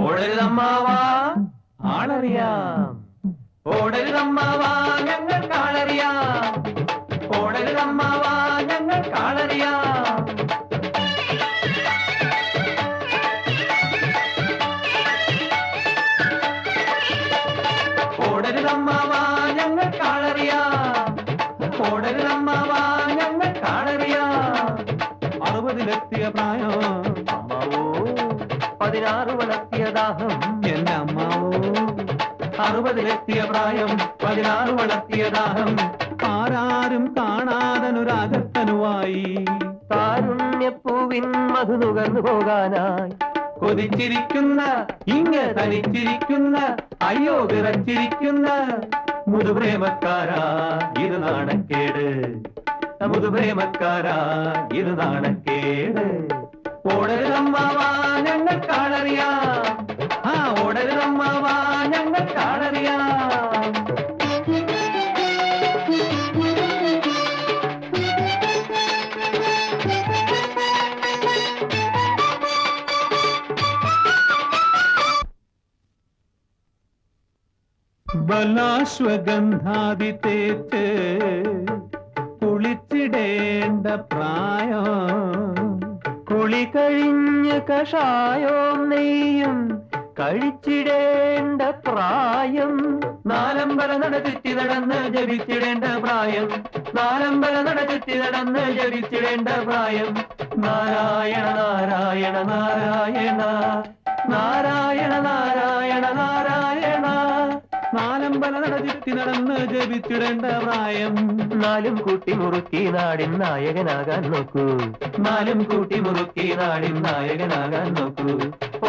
ഓടരുതമ്മാവാ ആളറിയാം, ഓടരുതമ്മാവാ ഞങ്ങൾക്കാളറിയാം, ഓടരുതമ്മാവാ ഞങ്ങൾക്കാളറിയാം. ഓടരുതമ്മാവാ ഞങ്ങൾക്കാളറിയാം, ഓടരുതമ്മാവാ ഞങ്ങൾക്കാളറിയാം. 60-ലെത്തിയ പ്രായം അമ്മാവോ, 16 വളർത്തിയ ദാഹം എന്റെ അമ്മാവോ. 60-ലെത്തിയ പ്രായം 16 വളർത്തിയ ദാഹം. ആരാരും കാണാതനുരാഗത്തനുവായി കാരുണ്യപ്പൂവിൻ മധു നുകർന്നു പോകാനായി കൊതിച്ചിരിക്കുന്ന ഇങ്ങ് തനിച്ചിരിക്കുന്ന അയ്യോ വിറച്ചിരിക്കുന്ന മുതുപ്രേമക്കാരാ ഇത് നാണക്കേട്, മുതുപ്രേമക്കാരാ ഇത് നാണക്കേട്. ഓടരുതമ്മാവാ ഞങ്ങൾക്കാളറിയാം, ആ ഓടരുതമ്മാവാ ഞങ്ങൾക്കാളറിയാം. ബലാശ്വഗന്ധാദി തേച്ച് കുളിച്ചിടേണ്ട പ്രായം, കുളി കഴിഞ്ഞ് കഷായവും നെയ്യും കഴിച്ചിടേണ്ട പ്രായം. നാലമ്പല നട ചുറ്റി നടന്ന് ജപിച്ചിടേണ്ട പ്രായം, നാലമ്പല നട ചുറ്റി നടന്ന് ജപിച്ചിടേണ്ട പ്രായം. നാരായണ നാരായണ നാരായണ നാരായണ നാരായണ നാരായണ. നാലമ്പല നട ചുറ്റി നടന്ന് ജപിച്ചിടേണ്ട പ്രായം. നാലും കൂട്ടി മുറുക്കി നാടിൻ നായകനാകാൻ നോക്കൂ, നാലും കൂട്ടി മുറുക്കി നാടിൻ നായകനാകാൻ നോക്കൂ.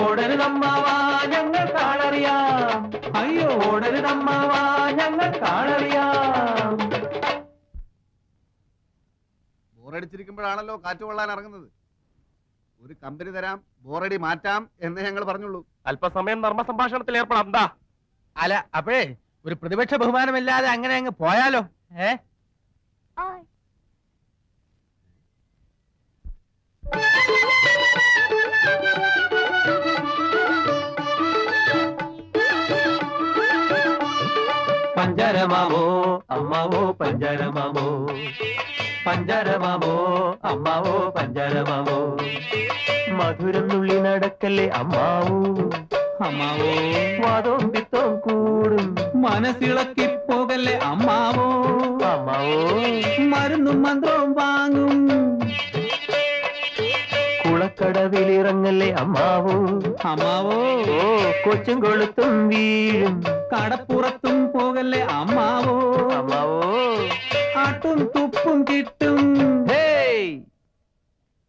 ഓടരുതമ്മാവാ ഞങ്ങൾക്കാളറിയാം, അയ്യോ ഓടരുതമ്മാവാ ഞങ്ങൾക്കാളറിയാം. ബോറടിച്ചിരിക്കുമ്പോഴാണല്ലോ കാറ്റ് കൊള്ളാൻ ഇറങ്ങുന്നത്. ഒരു കമ്പനി തരാം, ബോറടി മാറ്റാം എന്നേ ഞങ്ങൾ പറഞ്ഞുള്ളൂ. അല്പസമയം നർമ്മ സംഭാഷണത്തിൽ ഏർപ്പെടാം. എന്താ അല്ല, അപ്പോഴേ ഒരു പ്രതിപക്ഷ ബഹുമാനമില്ലാതെ അങ്ങനെ അങ്ങ് പോയാലോ? പഞ്ചരമാമോ അമ്മാവോ പഞ്ചരമാമോ, പഞ്ചരമാമോ അമ്മാവോ പഞ്ചരമാമോ. മധുരം നുള്ളി നടക്കല്ലേ അമ്മാവോ, അമ്മാവോ. വാദവും പിത്തവും കൂടും മനസ്സിളക്കി പോകല്ലേ അമ്മാവോ, അമ്മാവോ. മരുന്നും മന്ത്രവും വാങ്ങും കുളക്കടവിലിറങ്ങല്ലേ അമ്മാവോ, അമ്മാവോ. കൊച്ചും കൊളുത്തും വീഴും കടപ്പുറത്തും പോകല്ലേ അമ്മാവോ, അമ്മാവോ. ആട്ടും തുപ്പും കിട്ടും.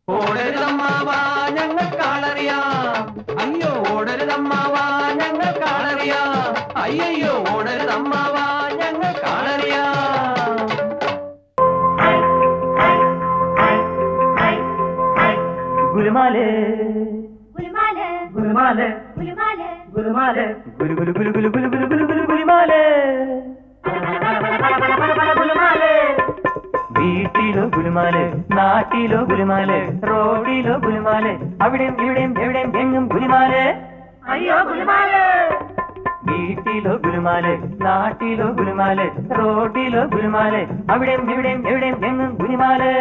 ഓടരുതമ്മാവാ ഞങ്ങൾക്കാളറിയാം, അയ്യോ ഓടരുതമ്മാവാ ഞങ്ങൾക്കാളറിയാം, അയ്യോ ഓടരുതമ്മാവാ ഞങ്ങൾക്കാളറിയാം. ഗുലുമാലേ ഗുലുമാലേ ഗുലുമാലേ ഗുലുമാലേ ഗുലു ഗുലു ഗുലു ഗുലു ഗുലു ഗുലു ഗുലു ഗുലു ഗുലുമാലേ ഗുലുമാലേ. വീട്ടിലോ ഗുലുമാലേ, നാട്ടിലോ ഗുലുമാലേ, റോഡിലോ ഗുലുമാലേ, അവിടെയും ഇവിടെയും എവിടെയും എങ്ങും ഗുലുമാലേ, അയ്യോ ഗുലുമാലേ. വീട്ടിലോ ഗുലുമാലേ, നാട്ടിലോ ഗുലുമാലേ, റോഡിലോ ഗുലുമാലേ, അവിടെയും ഇവിടെയും എവിടെയും എങ്ങും ഗുലുമാലേ.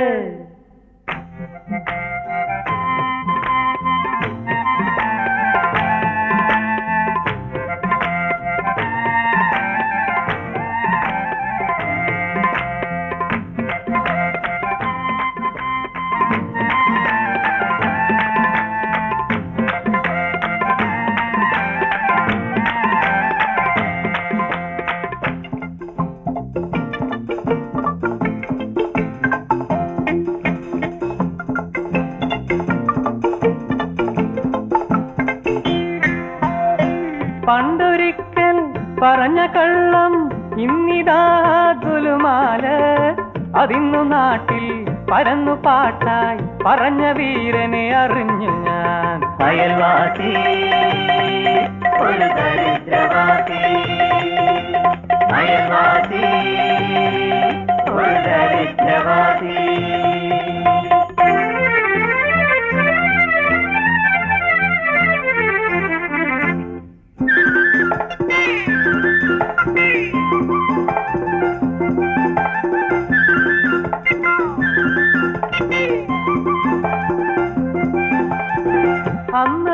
പണ്ടൊരിക്കൽ പറഞ്ഞ കള്ളം ഇന്നിതാ ഗുലുമാല്, അതിന്നു നാട്ടിൽ പരന്നു പാട്ടായി പറഞ്ഞ വീരനെ അറിഞ്ഞു ഞാൻ. അയൽവാസി ഒരു ദരിദ്രവാസി, അയൽവാസി ഒരു ദരിദ്രവാസി.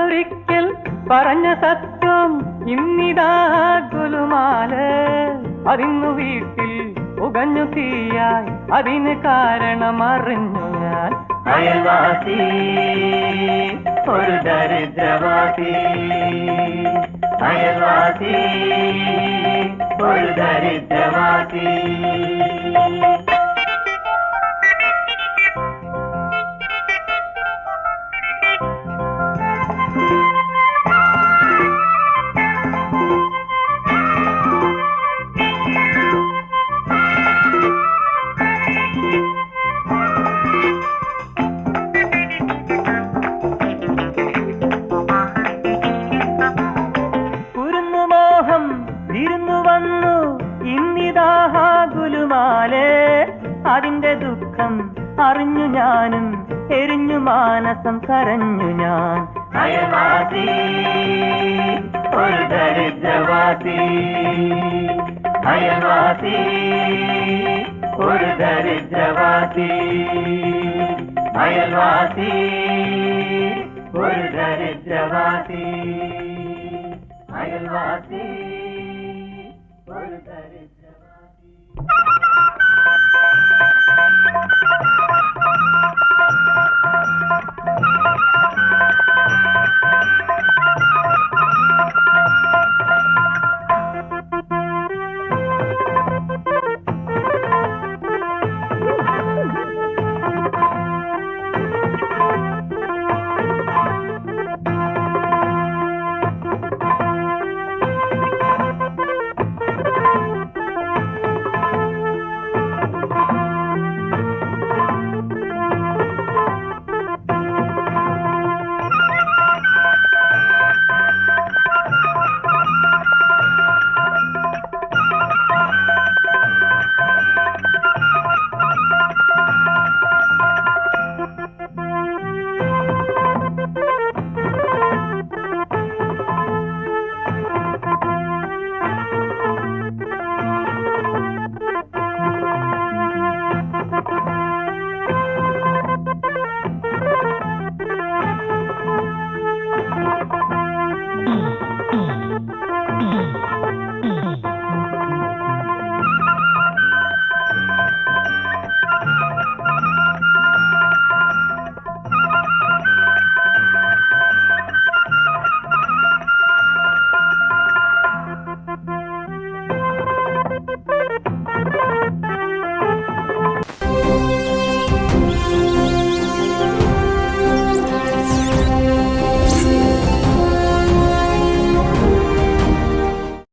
ഞാനൊരിക്കൽ പറഞ്ഞ സത്യം ഇന്നിതാ ഗുലുമാല്. അതിന്നു വീട്ടിൽ പുകഞ്ഞു തീയായി, അതിന് കാരണം അറിഞ്ഞു ഞാൻ. അയൽവാസി ഒരു ദരിദ്രവാസി, അയൽവാസി ഒരു ദരിദ്രവാസി. അതിന്റെ ദുഃഖം അറിഞ്ഞു ഞാനും എരിഞ്ഞു മാനസം കരഞ്ഞു ഞാൻ. അയൽവാസി ഒരു ദരിദ്രവാസി, അയൽവാസി ഒരു ദരിദ്രവാസി, അയൽവാസി ഒരു ദരിദ്രവാസി, അയൽവാസി ഒരു ദരിദ്രവാസി.